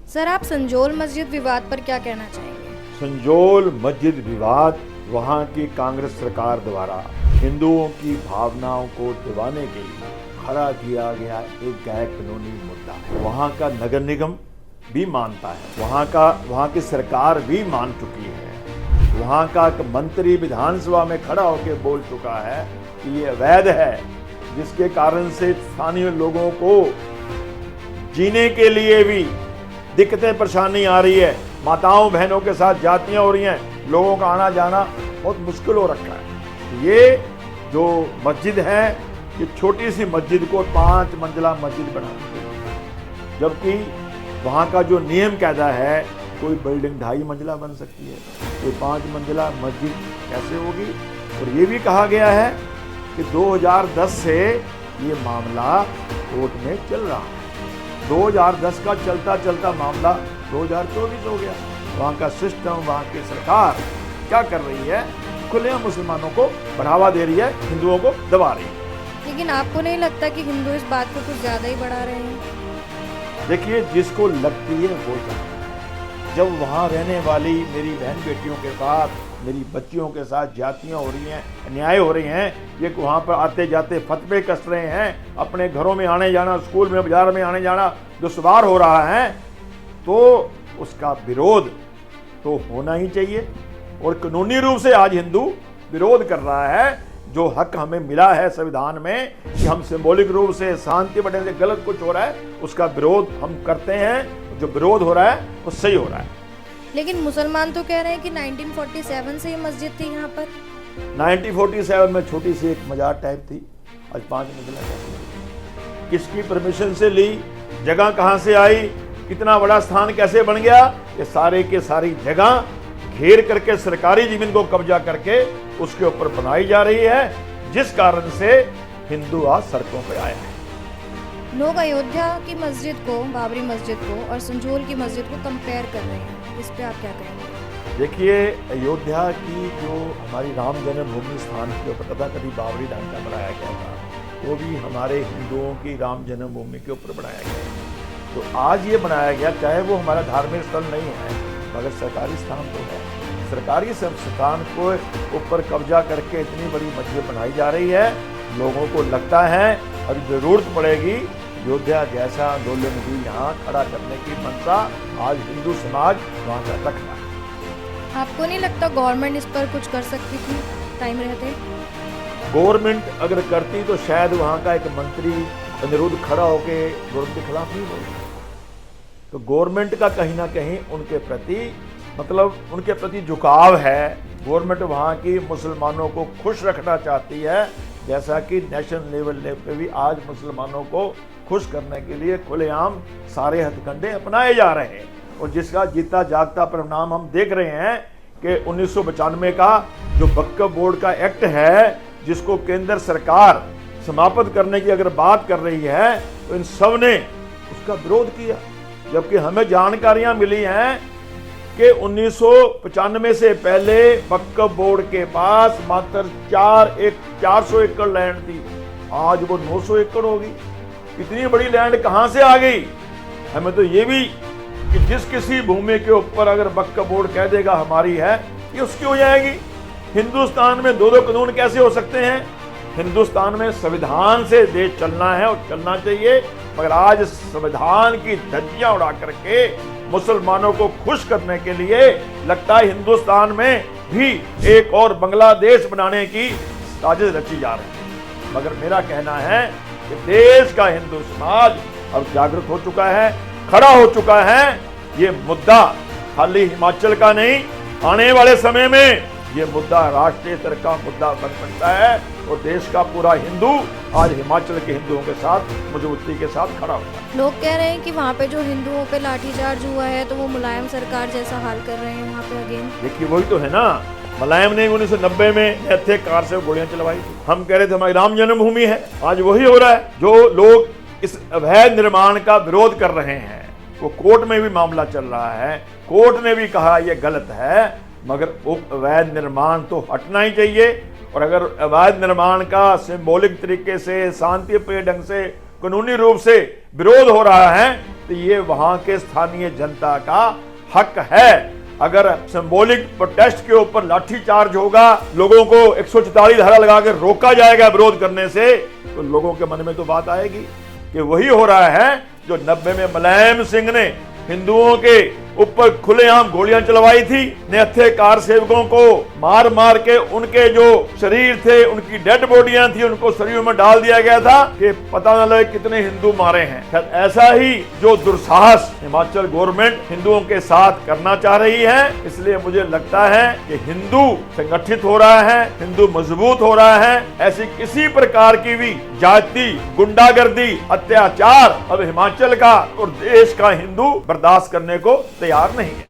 Sir, आप संजोल मस्जिद विवाद पर क्या कहना चाहेंगे? संजोल मस्जिद विवाद वहाँ की कांग्रेस सरकार द्वारा हिंदुओं की भावनाओं को दबाने के लिए खड़ा किया गया एक गैर कानूनी मुद्दा है। वहाँ का नगर निगम भी मानता है, वहाँ की सरकार भी मान चुकी है, वहाँ का एक मंत्री विधानसभा में खड़ा होकर बोल चुका है कि ये अवैध है, जिसके कारण से स्थानीय लोगों को जीने के लिए भी दिक्कतें परेशानी आ रही है। माताओं बहनों के साथ जातियां हो रही हैं, लोगों का आना जाना बहुत मुश्किल हो रखा है। ये जो मस्जिद है, ये छोटी सी मस्जिद को 5 मंजिला मस्जिद बना दी, जबकि वहाँ का जो नियम कहता है कोई बिल्डिंग 2.5 मंजिला बन सकती है, कोई 5 मंजिला मस्जिद कैसे होगी। और ये भी कहा गया है कि 2010 से ये मामला कोर्ट में चल रहा है। 2010 का चलता चलता मामला 2024 हो गया। वहाँ का सिस्टम, वहाँ की सरकार क्या कर रही है? खुलेआम मुसलमानों को बढ़ावा दे रही है, हिंदुओं को दबा रही है। लेकिन आपको नहीं लगता कि हिंदू इस बात को कुछ ज्यादा ही बढ़ा रहे हैं? देखिए, जिसको लगती है वो जाने। जब वहाँ रहने वाली मेरी बहन बेटियों के साथ, मेरी बच्चियों के साथ जातियाँ हो रही हैं, अन्याय हो रही हैं, ये वहाँ पर आते जाते फतवे कस रहे हैं, अपने घरों में आने जाना, स्कूल में, बाजार में आने जाना दुश्वार हो रहा है, तो उसका विरोध तो होना ही चाहिए। और कानूनी रूप से आज हिंदू विरोध कर रहा है। जो हक हमें मिला है संविधान में कि हम सिंबॉलिक रूप से शांति बढ़ने से गलत कुछ हो रहा है, उसका विरोध हम करते हैं। जो विरोध हो रहा है वो सही हो रहा है। लेकिन मुसलमान तो कह रहे हैं कि 1947 से ये मस्जिद थी यहाँ पर। 1947 में छोटी सी एक मजार टाइप थी, आज 5 मंजिला कैसे? किसकी परमिशन से ली? जगह कहाँ से आई? कितना बड़ा स्थान कैसे बन गया? ये सारे के सारी जगह घेर करके सरकारी जमीन को कब्जा करके उसके ऊपर बनाई जा रही है, जिस कारण से हिंदू आज सड़कों पर आए हैं। लोग अयोध्या की मस्जिद को, बाबरी मस्जिद को और संजोल की मस्जिद को कंपेयर कर रहे हैं, इस पे आप क्या कहेंगे? देखिए, अयोध्या की जो हमारी राम जन्मभूमि स्थान के ऊपर तथाकथित बाबरी ढांचा बनाया गया था, वो भी हमारे हिंदुओं की राम जन्मभूमि के ऊपर बनाया गया। तो आज ये बनाया गया, चाहे वो हमारा धार्मिक स्थल नहीं है, मगर सरकारी स्थान तो है। सरकारी स्थान को ऊपर कब्जा करके इतनी बड़ी मस्जिद बनाई जा रही है। लोगों को लगता है अभी जरूरत पड़ेगी अयोध्या जैसा आंदोलन भी यहाँ खड़ा करने की मंशा आज हिंदू समाज वहाँ का रख रहा है। आपको नहीं लगता गवर्नमेंट इस पर कुछ कर सकती थी टाइम रहते? गवर्नमेंट अगर करती तो शायद वहाँ का एक मंत्री अनिरुद्ध खड़ा होके गवर्नमेंट के खिलाफ नहीं बोलता। तो गवर्नमेंट का कहीं ना कहीं उनके प्रति झुकाव है। गवर्नमेंट वहाँ की मुसलमानों को खुश रखना चाहती है, जैसा कि नेशनल लेवल पे भी आज मुसलमानों को खुश करने के लिए खुलेआम सारे हथकंडे अपनाए जा रहे हैं। और जिसका जीता जागता परिणाम हम देख रहे हैं कि 1995 का जो वक्फ बोर्ड का एक्ट है, जिसको केंद्र सरकार समाप्त करने की अगर बात कर रही है, तो इन सब ने उसका विरोध किया। जबकि हमें जानकारियां मिली हैं कि 1995 से पहले वक्फ बोर्ड के पास मात्र 400 एकड़ लैंड थी, आज वो 900 एकड़ होगी। इतनी बड़ी लैंड कहां से आ गई? हमें तो ये भी कि जिस किसी भूमि के ऊपर अगर वक्फ बोर्ड कह देगा हमारी है, ये उसकी हो जाएगी। हिंदुस्तान में 2 कानून कैसे हो सकते हैं? हिंदुस्तान में संविधान से देश चलना है और चलना चाहिए, मगर आज संविधान की धज्जियां उड़ा करके मुसलमानों को खुश करने के लिए लगता है हिंदुस्तान में भी एक और बांग्लादेश बनाने की साजिश रची जा रही है। मगर मेरा कहना है कि देश का हिंदू समाज अब जागृत हो चुका है, खड़ा हो चुका है। ये मुद्दा खाली हिमाचल का नहीं, आने वाले समय में ये मुद्दा राष्ट्रीय स्तर का मुद्दा बन सकता है और देश का पूरा हिंदू आज हिमाचल के हिंदुओं के साथ मजबूती के साथ खड़ा हुआ है। लोग कह रहे हैं कि वहाँ पे जो हिंदुओं पे लाठीचार्ज हुआ है, तो वो मुलायम सरकार जैसा हाल कर रहे हैं वहाँ पे अगेन। देखिए, वही तो है ना। मुलायम ने 1990 में ऐसे कार से गोलियां चलवाई थी। हम कह रहे थे हमारी राम जन्मभूमि है, आज वही हो रहा है। जो लोग इस अवैध निर्माण का विरोध कर रहे हैं, वो कोर्ट में भी मामला चल रहा है, कोर्ट ने भी कहा यह गलत है, मगर अवैध निर्माण तो हटना ही चाहिए। और अगर अवैध निर्माण का सिंबॉलिक तरीके से शांतिप्रिय ढंग से कानूनी रूप से विरोध हो रहा है, तो ये वहां के स्थानीय जनता का हक है। अगर सिंबॉलिक प्रोटेस्ट के ऊपर लाठीचार्ज होगा, लोगों को 144 धारा लगा कर रोका जाएगा विरोध करने से, तो लोगों के मन में तो बात आएगी कि वही हो रहा है जो 90 में मुलायम सिंह ने हिंदुओं के ऊपर खुलेआम गोलियां चलवाई थी, निहत्थे कार सेवकों को मार मार के उनके जो शरीर थे, उनकी डेड बॉडियां थी, उनको शरीरों में डाल दिया गया था कि पता न लगे कितने हिंदू मारे हैं। शायद ऐसा ही जो दुस्साहस हिमाचल गवर्नमेंट हिंदुओं के साथ करना चाह रही है। इसलिए मुझे लगता है कि हिंदू संगठित हो रहा है, हिंदू मजबूत हो रहा है। ऐसी किसी प्रकार की भी जाति गुंडागर्दी अत्याचार अब हिमाचल का और देश का हिंदू बर्दाश्त करने को तैयार नहीं है।